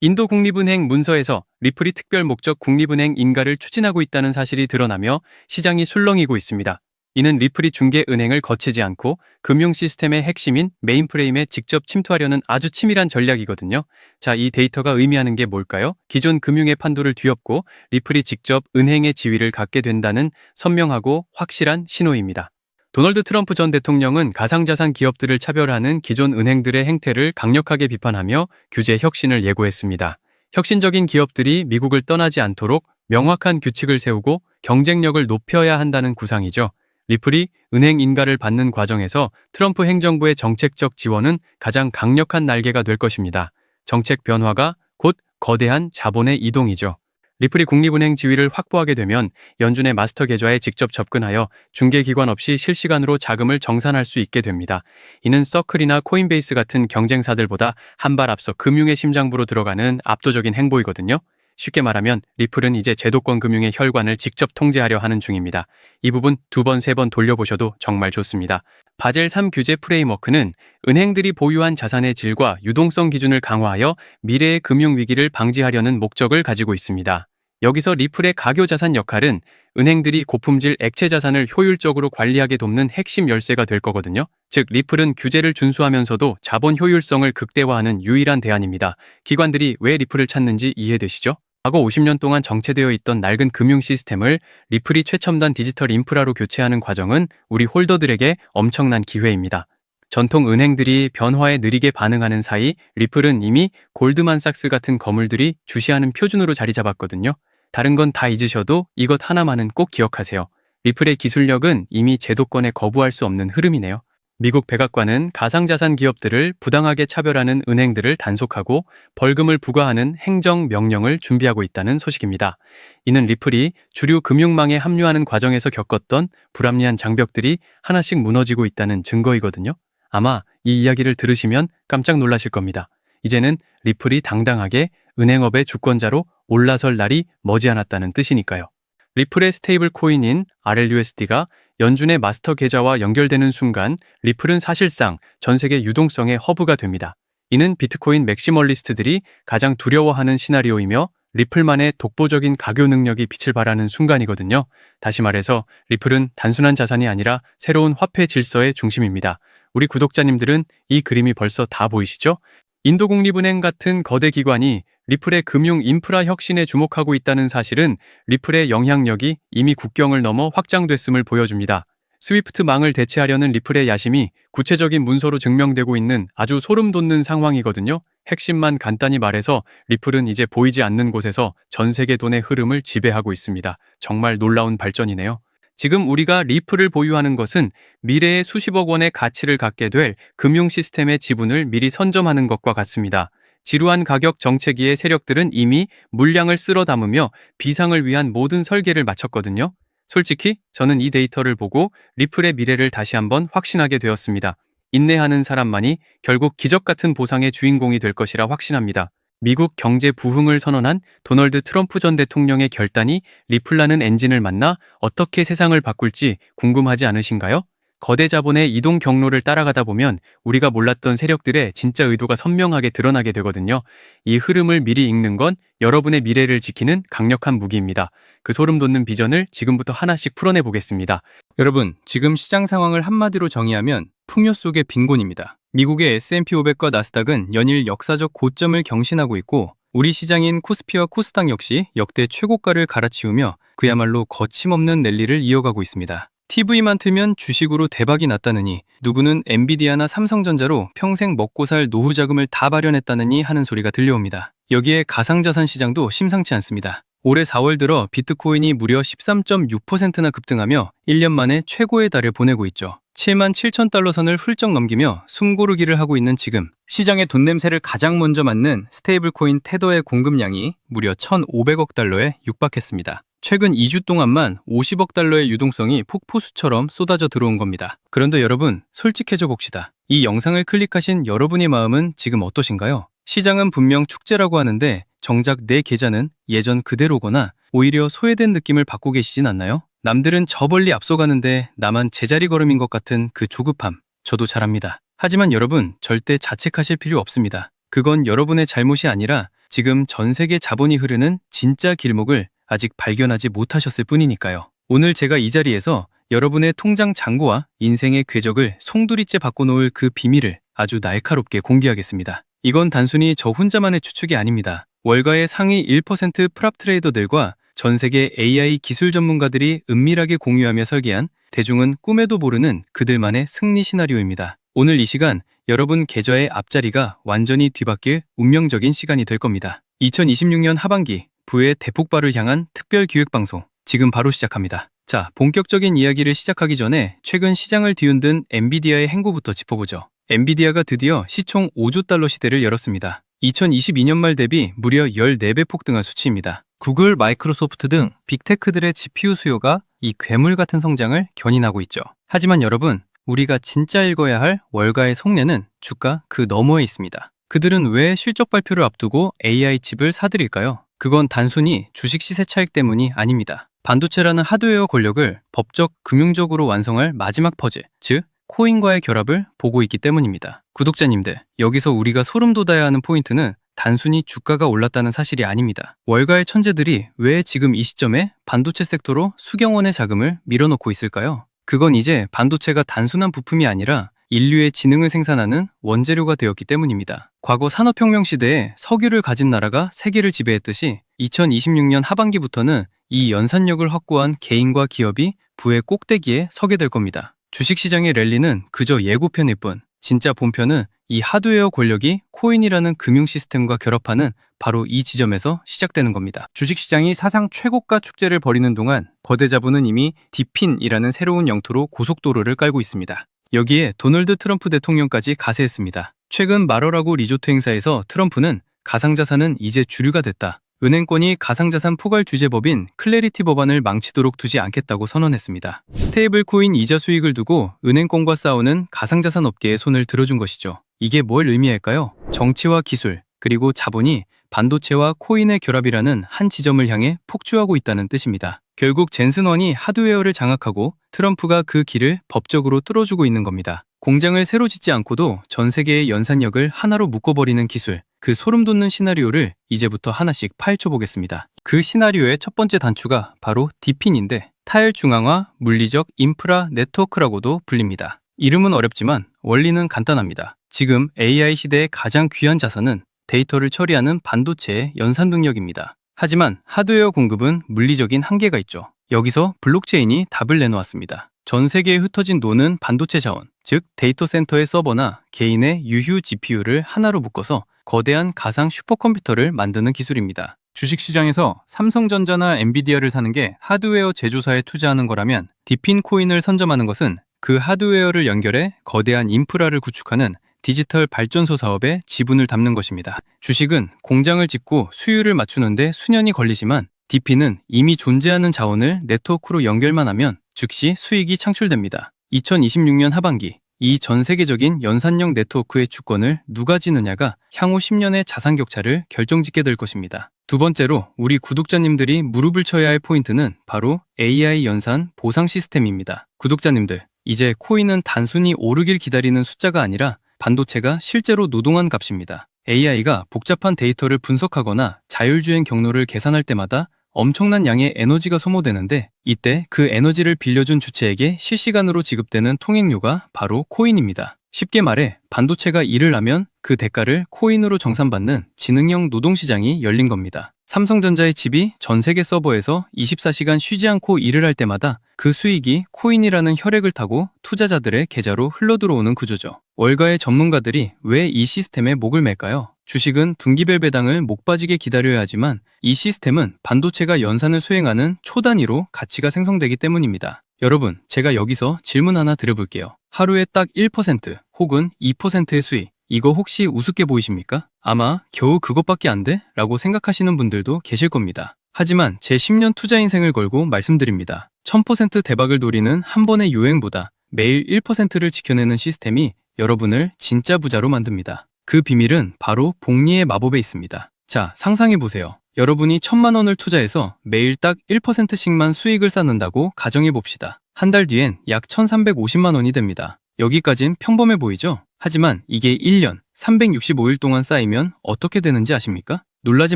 인도 국립은행 문서에서 리플이 특별 목적 국립은행 인가를 추진하고 있다는 사실이 드러나며 시장이 술렁이고 있습니다. 이는 리플이 중개은행을 거치지 않고 금융 시스템의 핵심인 메인프레임에 직접 침투하려는 아주 치밀한 전략이거든요. 자, 이 데이터가 의미하는 게 뭘까요? 기존 금융의 판도를 뒤엎고 리플이 직접 은행의 지위를 갖게 된다는 선명하고 확실한 신호입니다. 도널드 트럼프 전 대통령은 가상자산 기업들을 차별하는 기존 은행들의 행태를 강력하게 비판하며 규제 혁신을 예고했습니다. 혁신적인 기업들이 미국을 떠나지 않도록 명확한 규칙을 세우고 경쟁력을 높여야 한다는 구상이죠. 리플이 은행 인가를 받는 과정에서 트럼프 행정부의 정책적 지원은 가장 강력한 날개가 될 것입니다. 정책 변화가 곧 거대한 자본의 이동이죠. 리플이 국립은행 지위를 확보하게 되면 연준의 마스터 계좌에 직접 접근하여 중개기관 없이 실시간으로 자금을 정산할 수 있게 됩니다. 이는 서클이나 코인베이스 같은 경쟁사들보다 한 발 앞서 금융의 심장부로 들어가는 압도적인 행보이거든요. 쉽게 말하면 리플은 이제 제도권 금융의 혈관을 직접 통제하려 하는 중입니다. 이 부분 2번, 3번 돌려보셔도 정말 좋습니다. 바젤 3 규제 프레임워크는 은행들이 보유한 자산의 질과 유동성 기준을 강화하여 미래의 금융 위기를 방지하려는 목적을 가지고 있습니다. 여기서 리플의 가교자산 역할은 은행들이 고품질 액체 자산을 효율적으로 관리하게 돕는 핵심 열쇠가 될 거거든요. 즉, 리플은 규제를 준수하면서도 자본 효율성을 극대화하는 유일한 대안입니다. 기관들이 왜 리플을 찾는지 이해되시죠? 과거 50년 동안 정체되어 있던 낡은 금융 시스템을 리플이 최첨단 디지털 인프라로 교체하는 과정은 우리 홀더들에게 엄청난 기회입니다. 전통 은행들이 변화에 느리게 반응하는 사이 리플은 이미 골드만삭스 같은 거물들이 주시하는 표준으로 자리 잡았거든요. 다른 건 다 잊으셔도 이것 하나만은 꼭 기억하세요. 리플의 기술력은 이미 제도권에 거부할 수 없는 흐름이네요. 미국 백악관은 가상자산 기업들을 부당하게 차별하는 은행들을 단속하고 벌금을 부과하는 행정명령을 준비하고 있다는 소식입니다. 이는 리플이 주류 금융망에 합류하는 과정에서 겪었던 불합리한 장벽들이 하나씩 무너지고 있다는 증거이거든요. 아마 이 이야기를 들으시면 깜짝 놀라실 겁니다. 이제는 리플이 당당하게 은행업의 주권자로 올라설 날이 머지않았다는 뜻이니까요. 리플의 스테이블 코인인 RLUSD가 연준의 마스터 계좌와 연결되는 순간 리플은 사실상 전 세계 유동성의 허브가 됩니다. 이는 비트코인 맥시멀리스트들이 가장 두려워하는 시나리오이며 리플만의 독보적인 가교 능력이 빛을 발하는 순간이거든요. 다시 말해서 리플은 단순한 자산이 아니라 새로운 화폐 질서의 중심입니다. 우리 구독자님들은 이 그림이 벌써 다 보이시죠? 인도국립은행 같은 거대 기관이 리플의 금융 인프라 혁신에 주목하고 있다는 사실은 리플의 영향력이 이미 국경을 넘어 확장됐음을 보여줍니다. 스위프트망을 대체하려는 리플의 야심이 구체적인 문서로 증명되고 있는 아주 소름 돋는 상황이거든요. 핵심만 간단히 말해서 리플은 이제 보이지 않는 곳에서 전 세계 돈의 흐름을 지배하고 있습니다. 정말 놀라운 발전이네요. 지금 우리가 리플을 보유하는 것은 미래의 수십억 원의 가치를 갖게 될 금융 시스템의 지분을 미리 선점하는 것과 같습니다. 지루한 가격 정체기의 세력들은 이미 물량을 쓸어 담으며 비상을 위한 모든 설계를 마쳤거든요. 솔직히 저는 이 데이터를 보고 리플의 미래를 다시 한번 확신하게 되었습니다. 인내하는 사람만이 결국 기적 같은 보상의 주인공이 될 것이라 확신합니다. 미국 경제 부흥을 선언한 도널드 트럼프 전 대통령의 결단이 리플라는 엔진을 만나 어떻게 세상을 바꿀지 궁금하지 않으신가요? 거대 자본의 이동 경로를 따라가다 보면 우리가 몰랐던 세력들의 진짜 의도가 선명하게 드러나게 되거든요. 이 흐름을 미리 읽는 건 여러분의 미래를 지키는 강력한 무기입니다. 그 소름 돋는 비전을 지금부터 하나씩 풀어내 보겠습니다. 여러분, 지금 시장 상황을 한마디로 정의하면 풍요 속의 빈곤입니다. 미국의 S&P 500과 나스닥은 연일 역사적 고점을 경신하고 있고 우리 시장인 코스피와 코스닥 역시 역대 최고가를 갈아치우며 그야말로 거침없는 랠리를 이어가고 있습니다. TV만 틀면 주식으로 대박이 났다느니 누구는 엔비디아나 삼성전자로 평생 먹고 살 노후 자금을 다 발현했다느니 하는 소리가 들려옵니다. 여기에 가상자산 시장도 심상치 않습니다. 올해 4월 들어 비트코인이 무려 13.6%나 급등하며 1년 만에 최고의 달을 보내고 있죠. 77,000달러 선을 훌쩍 넘기며 숨고르기를 하고 있는 지금 시장의 돈 냄새를 가장 먼저 맡는 스테이블코인 테더의 공급량이 무려 1,500억 달러에 육박했습니다. 최근 2주 동안만 50억 달러의 유동성이 폭포수처럼 쏟아져 들어온 겁니다. 그런데 여러분, 솔직해져 봅시다. 이 영상을 클릭하신 여러분의 마음은 지금 어떠신가요? 시장은 분명 축제라고 하는데 정작 내 계좌는 예전 그대로거나 오히려 소외된 느낌을 받고 계시진 않나요? 남들은 저 멀리 앞서가는데 나만 제자리 걸음인 것 같은 그 조급함, 저도 잘 압니다. 하지만 여러분, 절대 자책하실 필요 없습니다. 그건 여러분의 잘못이 아니라 지금 전 세계 자본이 흐르는 진짜 길목을 아직 발견하지 못하셨을 뿐이니까요. 오늘 제가 이 자리에서 여러분의 통장 잔고와 인생의 궤적을 송두리째 바꿔놓을 그 비밀을 아주 날카롭게 공개하겠습니다. 이건 단순히 저 혼자만의 추측이 아닙니다. 월가의 상위 1% 프랍 트레이더들과 전 세계 AI 기술 전문가들이 은밀하게 공유하며 설계한 대중은 꿈에도 모르는 그들만의 승리 시나리오입니다. 오늘 이 시간 여러분 계좌의 앞자리가 완전히 뒤바뀔 운명적인 시간이 될 겁니다. 2026년 하반기 부의 대폭발을 향한 특별 기획방송 지금 바로 시작합니다. 자, 본격적인 이야기를 시작하기 전에 최근 시장을 뒤흔든 엔비디아의 행보부터 짚어보죠. 엔비디아가 드디어 시총 5조 달러 시대를 열었습니다. 2022년 말 대비 무려 14배 폭등한 수치입니다. 구글, 마이크로소프트 등 빅테크들의 GPU 수요가 이 괴물 같은 성장을 견인하고 있죠. 하지만 여러분, 우리가 진짜 읽어야 할 월가의 속내는 주가 그 너머에 있습니다. 그들은 왜 실적 발표를 앞두고 AI 칩을 사들일까요? 그건 단순히 주식 시세 차익 때문이 아닙니다. 반도체라는 하드웨어 권력을 법적, 금융적으로 완성할 마지막 퍼즐, 즉 코인과의 결합을 보고 있기 때문입니다. 구독자님들, 여기서 우리가 소름 돋아야 하는 포인트는 단순히 주가가 올랐다는 사실이 아닙니다. 월가의 천재들이 왜 지금 이 시점에 반도체 섹터로 수경원의 자금을 밀어넣고 있을까요? 그건 이제 반도체가 단순한 부품이 아니라 인류의 지능을 생산하는 원재료가 되었기 때문입니다. 과거 산업혁명 시대에 석유를 가진 나라가 세계를 지배했듯이 2026년 하반기부터는 이 연산력을 확보한 개인과 기업이 부의 꼭대기에 서게 될 겁니다. 주식시장의 랠리는 그저 예고편일 뿐, 진짜 본편은 이 하드웨어 권력이 코인이라는 금융 시스템과 결합하는 바로 이 지점에서 시작되는 겁니다. 주식시장이 사상 최고가 축제를 벌이는 동안 거대 자본은 이미 디핀이라는 새로운 영토로 고속도로를 깔고 있습니다. 여기에 도널드 트럼프 대통령까지 가세했습니다. 최근 마러라고 리조트 행사에서 트럼프는 가상자산은 이제 주류가 됐다. 은행권이 가상자산 포괄 규제법인 클래리티 법안을 망치도록 두지 않겠다고 선언했습니다. 스테이블 코인 이자 수익을 두고 은행권과 싸우는 가상자산 업계에 손을 들어준 것이죠. 이게 뭘 의미할까요? 정치와 기술, 그리고 자본이 반도체와 코인의 결합이라는 한 지점을 향해 폭주하고 있다는 뜻입니다. 결국 젠슨원이 하드웨어를 장악하고 트럼프가 그 길을 법적으로 뚫어주고 있는 겁니다. 공장을 새로 짓지 않고도 전 세계의 연산력을 하나로 묶어버리는 기술, 그 소름 돋는 시나리오를 이제부터 하나씩 파헤쳐 보겠습니다. 그 시나리오의 첫 번째 단추가 바로 디핀인데 타일 중앙화 물리적 인프라 네트워크라고도 불립니다. 이름은 어렵지만 원리는 간단합니다. 지금 AI 시대의 가장 귀한 자산은 데이터를 처리하는 반도체의 연산 능력입니다. 하지만 하드웨어 공급은 물리적인 한계가 있죠. 여기서 블록체인이 답을 내놓았습니다. 전 세계에 흩어진 노는 반도체 자원, 즉 데이터 센터의 서버나 개인의 유휴 GPU를 하나로 묶어서 거대한 가상 슈퍼컴퓨터를 만드는 기술입니다. 주식시장에서 삼성전자나 엔비디아를 사는 게 하드웨어 제조사에 투자하는 거라면 디핀 코인을 선점하는 것은 그 하드웨어를 연결해 거대한 인프라를 구축하는 디지털 발전소 사업에 지분을 담는 것입니다. 주식은 공장을 짓고 수율을 맞추는데 수년이 걸리지만 디핀은 이미 존재하는 자원을 네트워크로 연결만 하면 즉시 수익이 창출됩니다. 2026년 하반기 이 전 세계적인 연산형 네트워크의 주권을 누가 지느냐가 향후 10년의 자산 격차를 결정짓게 될 것입니다. 두 번째로 우리 구독자님들이 무릎을 쳐야 할 포인트는 바로 AI 연산 보상 시스템입니다. 구독자님들, 이제 코인은 단순히 오르길 기다리는 숫자가 아니라 반도체가 실제로 노동한 값입니다. AI가 복잡한 데이터를 분석하거나 자율주행 경로를 계산할 때마다 엄청난 양의 에너지가 소모되는데 이때 그 에너지를 빌려준 주체에게 실시간으로 지급되는 통행료가 바로 코인입니다. 쉽게 말해 반도체가 일을 하면 그 대가를 코인으로 정산받는 지능형 노동시장이 열린 겁니다. 삼성전자의 칩이 전 세계 서버에서 24시간 쉬지 않고 일을 할 때마다 그 수익이 코인이라는 혈액을 타고 투자자들의 계좌로 흘러들어오는 구조죠. 월가의 전문가들이 왜 이 시스템에 목을 맬까요? 주식은 분기별 배당을 목 빠지게 기다려야 하지만 이 시스템은 반도체가 연산을 수행하는 초단위로 가치가 생성되기 때문입니다. 여러분, 제가 여기서 질문 하나 드려볼게요. 하루에 딱 1% 혹은 2%의 수익, 이거 혹시 우습게 보이십니까? 아마 겨우 그것밖에 안 돼? 라고 생각하시는 분들도 계실 겁니다. 하지만 제 10년 투자 인생을 걸고 말씀드립니다. 1000% 대박을 노리는 한 번의 유행보다 매일 1%를 지켜내는 시스템이 여러분을 진짜 부자로 만듭니다. 그 비밀은 바로 복리의 마법에 있습니다. 자, 상상해보세요. 여러분이 1000만 원을 투자해서 매일 딱 1%씩만 수익을 쌓는다고 가정해봅시다. 한 달 뒤엔 약 1350만 원이 됩니다. 여기까진 평범해 보이죠? 하지만 이게 1년, 365일 동안 쌓이면 어떻게 되는지 아십니까? 놀라지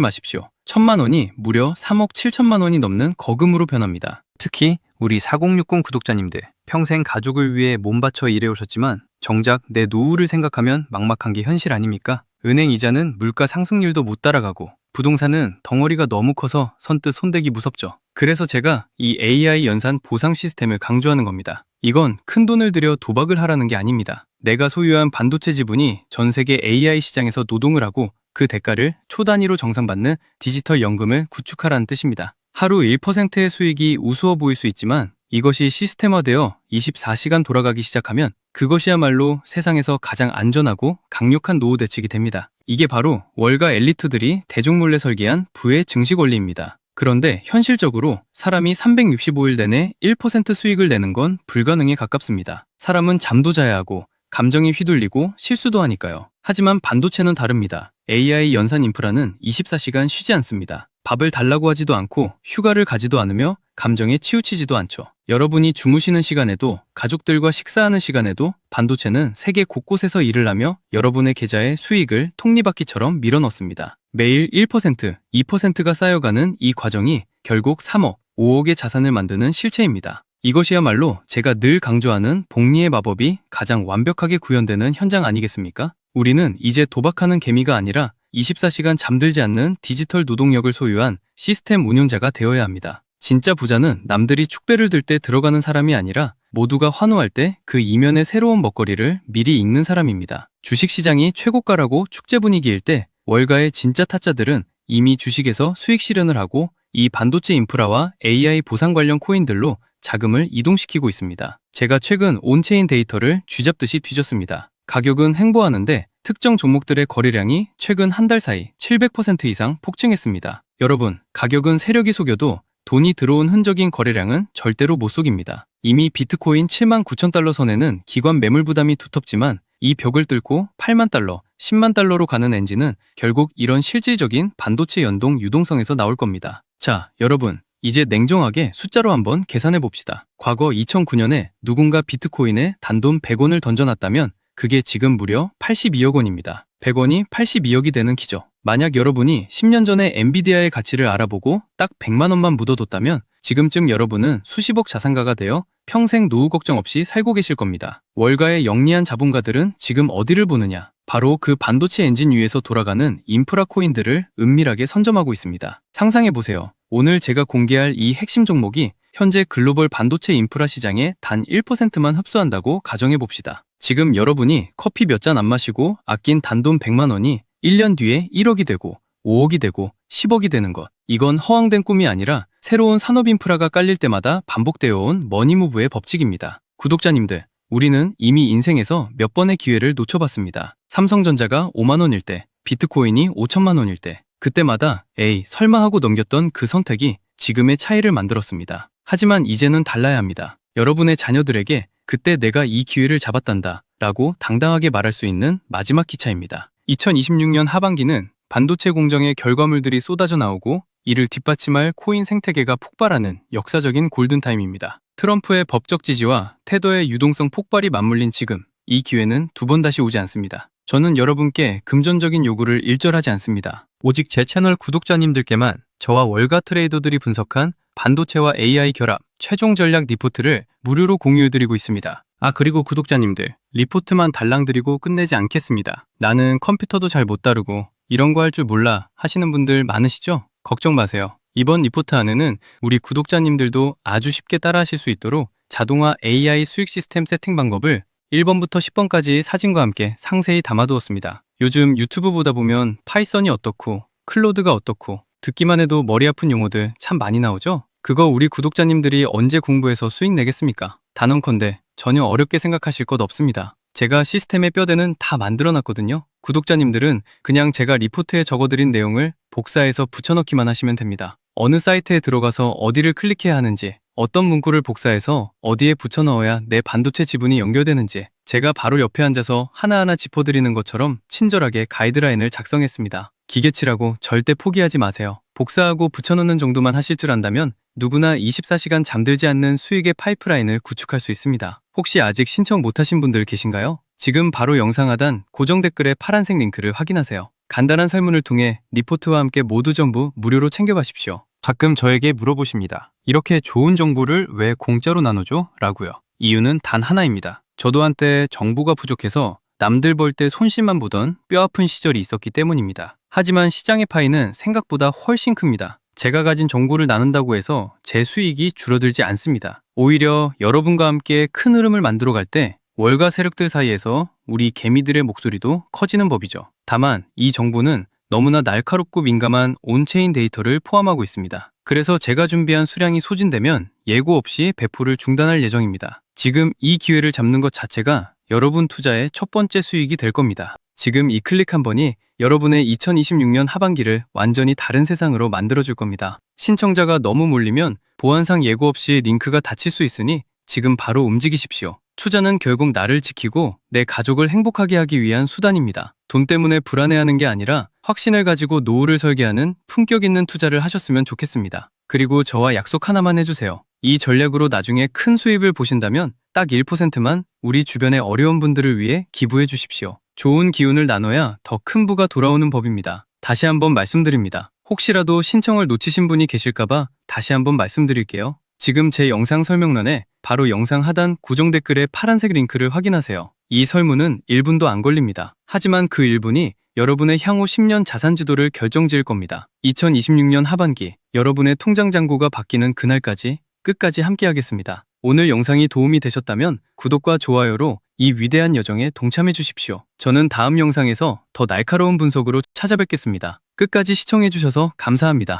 마십시오. 1,000만 원이 무려 3억 7천만 원이 넘는 거금으로 변합니다. 특히 우리 4060 구독자님들, 평생 가족을 위해 몸 바쳐 일해오셨지만 정작 내 노후를 생각하면 막막한 게 현실 아닙니까? 은행 이자는 물가 상승률도 못 따라가고 부동산은 덩어리가 너무 커서 선뜻 손대기 무섭죠. 그래서 제가 이 AI 연산 보상 시스템을 강조하는 겁니다. 이건 큰돈을 들여 도박을 하라는 게 아닙니다. 내가 소유한 반도체 지분이 전 세계 AI 시장에서 노동을 하고 그 대가를 초 단위로 정산받는 디지털 연금을 구축하라는 뜻입니다. 하루 1%의 수익이 우스워 보일 수 있지만 이것이 시스템화되어 24시간 돌아가기 시작하면 그것이야말로 세상에서 가장 안전하고 강력한 노후 대책이 됩니다. 이게 바로 월가 엘리트들이 대중몰래 설계한 부의 증식 원리입니다. 그런데 현실적으로 사람이 365일 내내 1% 수익을 내는 건 불가능에 가깝습니다. 사람은 잠도 자야 하고 감정이 휘둘리고 실수도 하니까요. 하지만 반도체는 다릅니다. AI 연산 인프라는 24시간 쉬지 않습니다. 밥을 달라고 하지도 않고 휴가를 가지도 않으며 감정에 치우치지도 않죠. 여러분이 주무시는 시간에도 가족들과 식사하는 시간에도 반도체는 세계 곳곳에서 일을 하며 여러분의 계좌에 수익을 톱니바퀴처럼 밀어넣습니다. 매일 1%, 2%가 쌓여가는 이 과정이 결국 3억, 5억의 자산을 만드는 실체입니다. 이것이야말로 제가 늘 강조하는 복리의 마법이 가장 완벽하게 구현되는 현장 아니겠습니까? 우리는 이제 도박하는 개미가 아니라 24시간 잠들지 않는 디지털 노동력을 소유한 시스템 운용자가 되어야 합니다. 진짜 부자는 남들이 축배를 들 때 들어가는 사람이 아니라 모두가 환호할 때 그 이면의 새로운 먹거리를 미리 읽는 사람입니다. 주식시장이 최고가라고 축제 분위기일 때 월가의 진짜 타짜들은 이미 주식에서 수익 실현을 하고 이 반도체 인프라와 AI 보상 관련 코인들로 자금을 이동시키고 있습니다. 제가 최근 온체인 데이터를 쥐잡듯이 뒤졌습니다. 가격은 횡보하는데 특정 종목들의 거래량이 최근 한 달 사이 700% 이상 폭증했습니다. 여러분, 가격은 세력이 속여도 돈이 들어온 흔적인 거래량은 절대로 못 속입니다. 이미 비트코인 7만 9천 달러 선에는 기관 매물 부담이 두텁지만 이 벽을 뚫고 8만 달러, 10만 달러로 가는 엔진은 결국 이런 실질적인 반도체 연동 유동성에서 나올 겁니다. 자, 여러분, 이제 냉정하게 숫자로 한번 계산해 봅시다. 과거 2009년에 누군가 비트코인에 단돈 100원을 던져놨다면 그게 지금 무려 82억 원입니다. 100원이 82억이 되는 기적. 만약 여러분이 10년 전에 엔비디아의 가치를 알아보고 딱 100만 원만 묻어뒀다면 지금쯤 여러분은 수십억 자산가가 되어 평생 노후 걱정 없이 살고 계실 겁니다. 월가의 영리한 자본가들은 지금 어디를 보느냐? 바로 그 반도체 엔진 위에서 돌아가는 인프라 코인들을 은밀하게 선점하고 있습니다. 상상해보세요. 오늘 제가 공개할 이 핵심 종목이 현재 글로벌 반도체 인프라 시장의 단 1%만 흡수한다고 가정해봅시다. 지금 여러분이 커피 몇 잔 안 마시고 아낀 단돈 100만 원이 1년 뒤에 1억이 되고 5억이 되고 10억이 되는 것. 이건 허황된 꿈이 아니라 새로운 산업 인프라가 깔릴 때마다 반복되어 온 머니무브의 법칙입니다. 구독자님들, 우리는 이미 인생에서 몇 번의 기회를 놓쳐봤습니다. 삼성전자가 5만 원일 때, 비트코인이 5천만 원일 때, 그때마다 에이 설마 하고 넘겼던 그 선택이 지금의 차이를 만들었습니다. 하지만 이제는 달라야 합니다. 여러분의 자녀들에게 그때 내가 이 기회를 잡았단다 라고 당당하게 말할 수 있는 마지막 기차입니다. 2026년 하반기는 반도체 공정의 결과물들이 쏟아져 나오고 이를 뒷받침할 코인 생태계가 폭발하는 역사적인 골든타임입니다. 트럼프의 법적 지지와 테더의 유동성 폭발이 맞물린 지금, 이 기회는 두 번 다시 오지 않습니다. 저는 여러분께 금전적인 요구를 일절하지 않습니다. 오직 제 채널 구독자님들께만 저와 월가 트레이더들이 분석한 반도체와 AI 결합 최종 전략 리포트를 무료로 공유해드리고 있습니다. 그리고 구독자님들, 리포트만 달랑 드리고 끝내지 않겠습니다. 나는 컴퓨터도 잘 못 다루고 이런 거 할 줄 몰라 하시는 분들 많으시죠? 걱정 마세요. 이번 리포트 안에는 우리 구독자님들도 아주 쉽게 따라하실 수 있도록 자동화 AI 수익 시스템 세팅 방법을 1번부터 10번까지 사진과 함께 상세히 담아두었습니다. 요즘 유튜브 보다 보면 파이썬이 어떻고 클로드가 어떻고 듣기만 해도 머리 아픈 용어들 참 많이 나오죠? 그거 우리 구독자님들이 언제 공부해서 수익 내겠습니까? 단언컨대 전혀 어렵게 생각하실 것 없습니다. 제가 시스템의 뼈대는 다 만들어놨거든요. 구독자님들은 그냥 제가 리포트에 적어드린 내용을 복사해서 붙여넣기만 하시면 됩니다. 어느 사이트에 들어가서 어디를 클릭해야 하는지, 어떤 문구를 복사해서 어디에 붙여넣어야 내 반도체 지분이 연결되는지 제가 바로 옆에 앉아서 하나하나 짚어드리는 것처럼 친절하게 가이드라인을 작성했습니다. 기계치라고 절대 포기하지 마세요. 복사하고 붙여넣는 정도만 하실 줄 안다면 누구나 24시간 잠들지 않는 수익의 파이프라인을 구축할 수 있습니다. 혹시 아직 신청 못하신 분들 계신가요? 지금 바로 영상 하단 고정 댓글의 파란색 링크를 확인하세요. 간단한 설문을 통해 리포트와 함께 모두 전부 무료로 챙겨가십시오. 가끔 저에게 물어보십니다. 이렇게 좋은 정보를 왜 공짜로 나누죠? 라고요. 이유는 단 하나입니다. 저도 한때 정보가 부족해서 남들 벌 때 손실만 보던 뼈아픈 시절이 있었기 때문입니다. 하지만 시장의 파이는 생각보다 훨씬 큽니다. 제가 가진 정보를 나눈다고 해서 제 수익이 줄어들지 않습니다. 오히려 여러분과 함께 큰 흐름을 만들어 갈 때 월가 세력들 사이에서 우리 개미들의 목소리도 커지는 법이죠. 다만 이 정보는 너무나 날카롭고 민감한 온체인 데이터를 포함하고 있습니다. 그래서 제가 준비한 수량이 소진되면 예고 없이 배포를 중단할 예정입니다. 지금 이 기회를 잡는 것 자체가 여러분 투자의 첫 번째 수익이 될 겁니다. 지금 이 클릭 한 번이 여러분의 2026년 하반기를 완전히 다른 세상으로 만들어줄 겁니다. 신청자가 너무 몰리면 보안상 예고 없이 링크가 닫힐 수 있으니 지금 바로 움직이십시오. 투자는 결국 나를 지키고 내 가족을 행복하게 하기 위한 수단입니다. 돈 때문에 불안해하는 게 아니라 확신을 가지고 노후를 설계하는 품격 있는 투자를 하셨으면 좋겠습니다. 그리고 저와 약속 하나만 해주세요. 이 전략으로 나중에 큰 수입을 보신다면 딱 1%만 우리 주변의 어려운 분들을 위해 기부해 주십시오. 좋은 기운을 나눠야 더 큰 부가 돌아오는 법입니다. 다시 한번 말씀드립니다. 혹시라도 신청을 놓치신 분이 계실까봐 다시 한번 말씀드릴게요. 지금 제 영상 설명란에 바로 영상 하단 고정 댓글의 파란색 링크를 확인하세요. 이 설문은 1분도 안 걸립니다. 하지만 그 1분이 여러분의 향후 10년 자산 지도를 결정지을 겁니다. 2026년 하반기 여러분의 통장 잔고가 바뀌는 그날까지 끝까지 함께하겠습니다. 오늘 영상이 도움이 되셨다면 구독과 좋아요로 이 위대한 여정에 동참해 주십시오. 저는 다음 영상에서 더 날카로운 분석으로 찾아뵙겠습니다. 끝까지 시청해 주셔서 감사합니다.